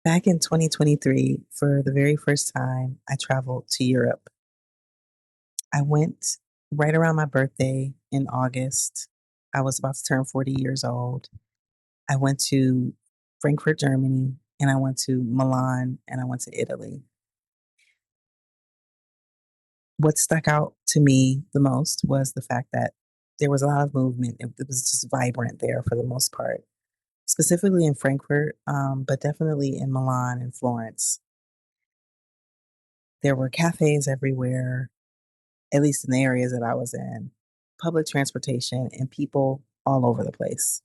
Back in 2023, for the very first time, I traveled to Europe. I went right around my birthday in August. I was about to turn 40 years old. I went to Frankfurt, Germany, and I went to Milan, and I went to Italy. What stuck out to me the most was the fact that there was a lot of movement. It was just vibrant there for the most part, specifically in Frankfurt, but definitely in Milan and Florence. There were cafes everywhere, at least in the areas that I was in, public transportation, and people all over the place.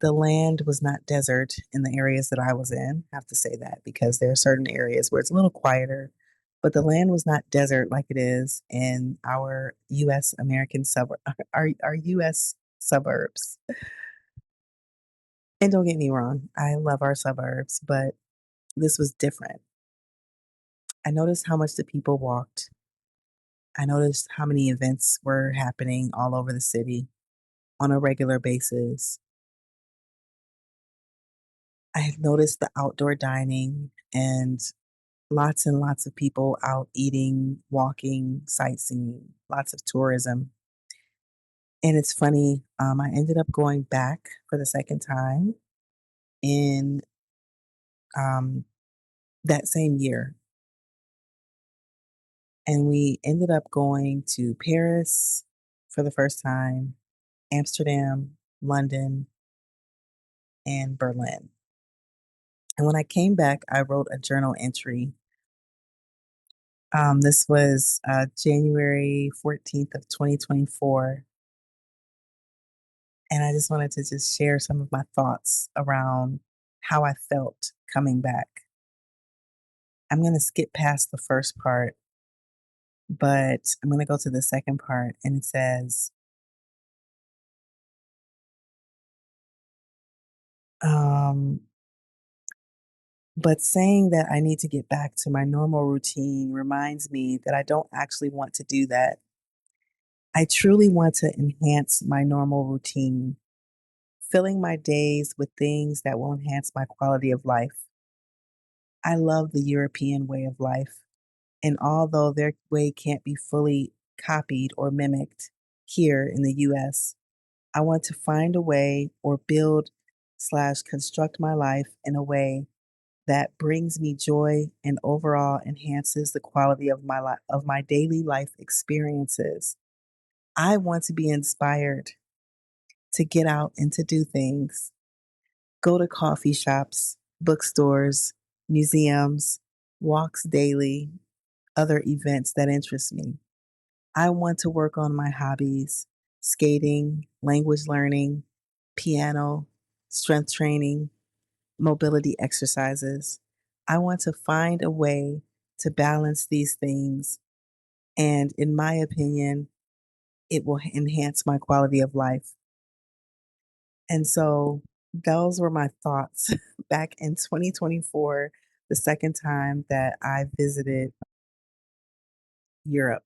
The land was not desert in the areas that I was in. I have to say that because there are certain areas where it's a little quieter, but the land was not desert like it is in our US American suburb our US suburbs. And don't get me wrong, I love our suburbs, but this was different. I noticed how much the people walked. I noticed how many events were happening all over the city on a regular basis. I have noticed the outdoor dining and lots of people out eating, walking, sightseeing, lots of tourism. And it's funny, I ended up going back for the second time in um, that same year. And we ended up going to Paris for the first time, Amsterdam, London, and Berlin. And when I came back, I wrote a journal entry. This was January 14th of 2024. And I just wanted to just share some of my thoughts around how I felt coming back. I'm going to skip past the first part, but I'm going to go to the second part. And it says, um, but saying that I need to get back to my normal routine reminds me that I don't actually want to do that. I truly want to enhance my normal routine, filling my days with things that will enhance my quality of life. I love the European way of life, and although their way can't be fully copied or mimicked here in the US, I want to find a way or build slash construct my life in a way that brings me joy and overall enhances the quality of of my daily life experiences. I want to be inspired to get out and to do things. Go to coffee shops, bookstores, museums, walks daily, other events that interest me. I want to work on my hobbies, skating, language learning, piano, strength training, mobility exercises. I want to find a way to balance these things. And in my opinion, it will enhance my quality of life. And so those were my thoughts back in 2024, the second time that I visited Europe.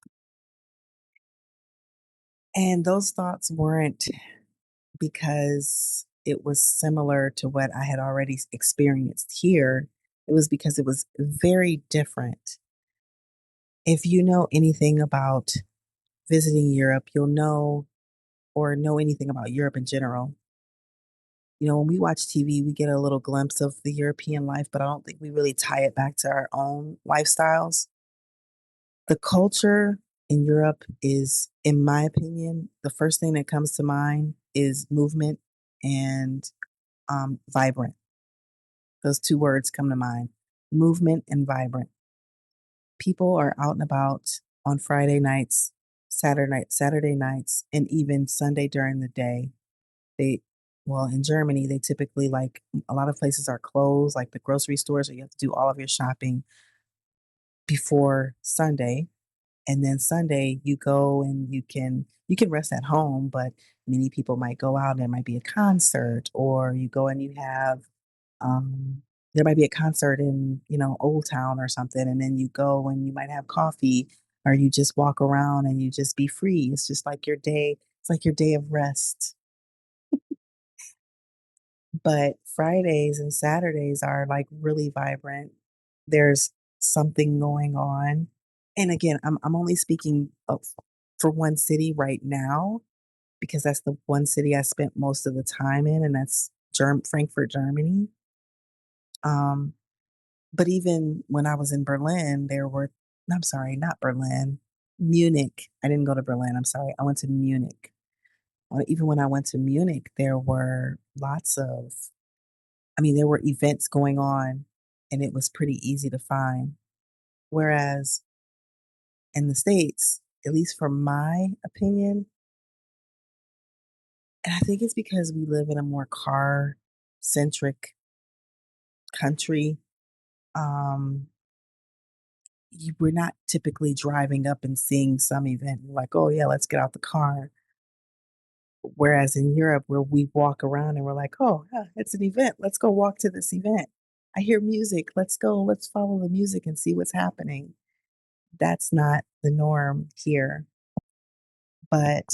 And those thoughts weren't because it was similar to what I had already experienced here. It was because it was very different. If you know anything about visiting Europe, you'll know or know anything about Europe in general. You know, when we watch TV, we get a little glimpse of the European life, but I don't think we really tie it back to our own lifestyles. The culture in Europe is, in my opinion, the first thing that comes to mind is movement and vibrant. Those two words come to mind, movement and vibrant. People are out and about on Friday nights, Saturday nights, and even Sunday during the day. They well, in Germany, they typically like a lot of places are closed, like the grocery stores, or you have to do all of your shopping before Sunday. And then Sunday you go and you can rest at home, but many people might go out and there might be a concert, or you go and you have um there might be a concert in, Old Town or something, and then you go and you might have coffee, or you just walk around and you just be free. It's just like your day, it's like your day of rest. but Fridays and Saturdays are, like, really vibrant. There's something going on, and again, I'm only speaking of for one city right now because that's the one city I spent most of the time in, and that's Frankfurt, Germany. Um, but even when I was in Berlin, there were I'm sorry, not Berlin, Munich. I didn't go to Berlin, I'm sorry, I went to Munich. Even when I went to Munich, there were lots of there were events going on, and it was pretty easy to find. Whereas in the States, at least from my opinion, and I think it's because we live in a more car-centric country, um, we're not typically driving up and seeing some event like, "Oh, yeah, let's get out the car." Whereas in Europe, where we walk around and we're like, "Oh, yeah, it's an event. Let's go walk to this event. I hear music. Let's go. Let's follow the music and see what's happening." That's not the norm here. But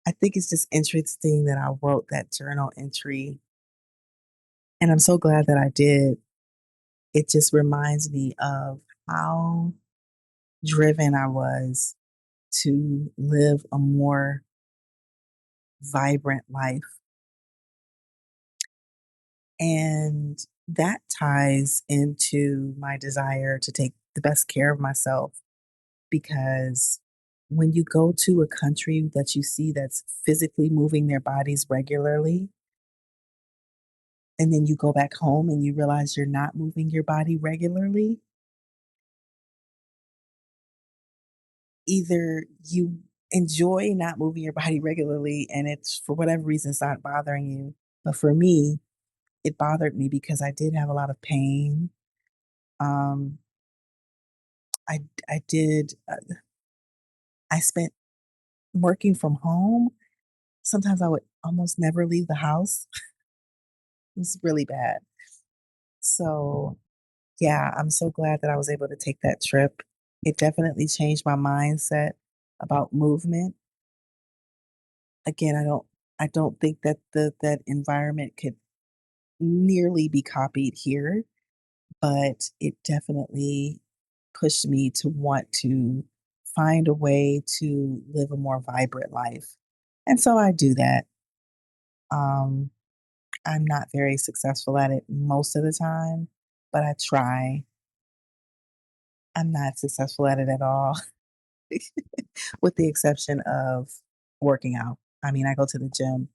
I think it's just interesting that I wrote that journal entry, and I'm so glad that I did. It just reminds me of how driven I was to live a more vibrant life. And that ties into my desire to take the best care of myself because when you go to a country that you see that's physically moving their bodies regularly, and then you go back home and you realize you're not moving your body regularly, either you enjoy not moving your body regularly and it's for whatever reason it's not bothering you. But for me, it bothered me because I did have a lot of pain. Um, I did. I spent working from home. Sometimes I would almost never leave the house. It was really bad. So yeah, I'm so glad that I was able to take that trip. It definitely changed my mindset about movement. Again, I don't think that that environment could nearly be copied here, but it definitely pushed me to want to find a way to live a more vibrant life. And so I do that. Um, I'm not very successful at it most of the time, but I try. I'm not successful at it at all, with the exception of working out. I mean, I go to the gym.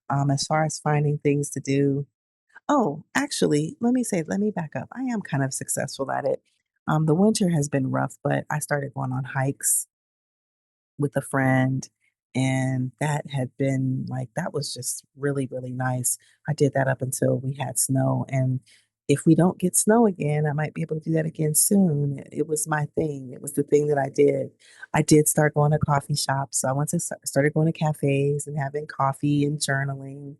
As far as finding things to do, oh, actually, let me back up. I am kind of successful at it. The winter has been rough, but I started going on hikes with a friend, and that had been like that was just really, really nice. I did that up until we had snow, and if we don't get snow again, I might be able to do that again soon. It was my thing. It was the thing that I did. I did start going to coffee shops. So I went to started going to cafes and having coffee and journaling.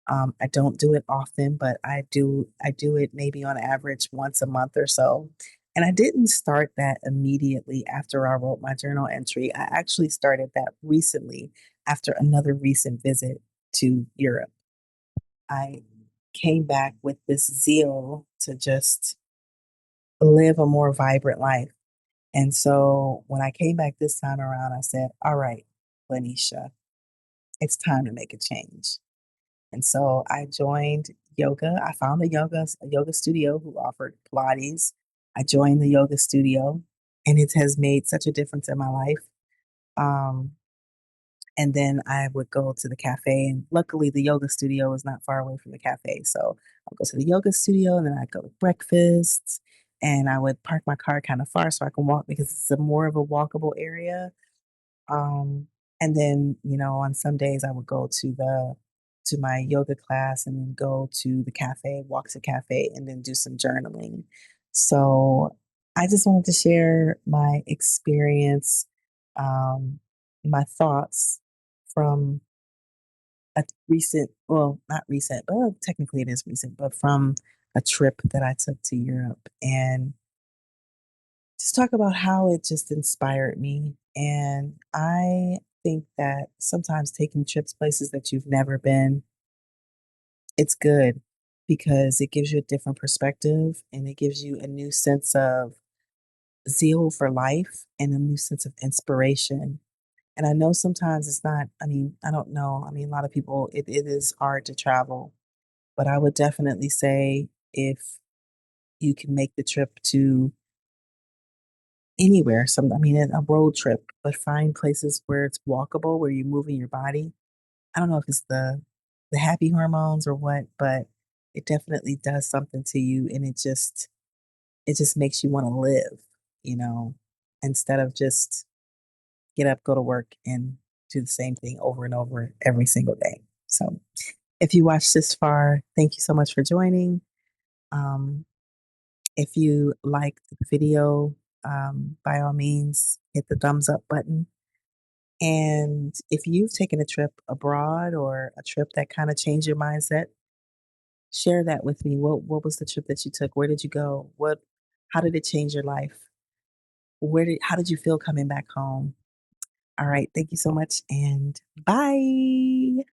I don't do it often, but I do it maybe on average once a month or so. And I didn't start that immediately after I wrote my journal entry. I actually started that recently after another recent visit to Europe. I came back with this zeal to just live a more vibrant life. And so when I came back this time around, I said, all right, Lanisha, it's time to make a change. And so I joined yoga. I found a yoga studio who offered Pilates. I joined the yoga studio, and it has made such a difference in my life. Um, and then I would go to the cafe, and luckily the yoga studio is not far away from the cafe. So I'll go to the yoga studio, and then I'd go to breakfast, and I would park my car kind of far so I can walk because it's a more of a walkable area. Um, and then, on some days I would go to my yoga class and then go to the cafe, walk to cafe, and then do some journaling. So I just wanted to share my experience, my thoughts from a recent, well, not recent, but technically it is recent, but from a trip that I took to Europe and just talk about how it just inspired me. And I think that sometimes taking trips places that you've never been it's good because it gives you a different perspective and it gives you a new sense of zeal for life and a new sense of inspiration. And I know sometimes it's not, I mean, I don't know. I mean, a lot of people, it is hard to travel, but I would definitely say if you can make the trip to anywhere, I mean, a road trip, but find places where it's walkable, where you're moving your body. I don't know if it's the happy hormones or what, but it definitely does something to you, and it just makes you want to live, you know, instead of just get up, go to work, and do the same thing over and over every single day. So, if you watched this far, thank you so much for joining. Um, if you liked the video, by all means, hit the thumbs up button. And if you've taken a trip abroad or a trip that kind of changed your mindset, share that with me. What was the trip that you took? Where did you go? What How did it change your life? How did you feel coming back home? All right, thank you so much and bye.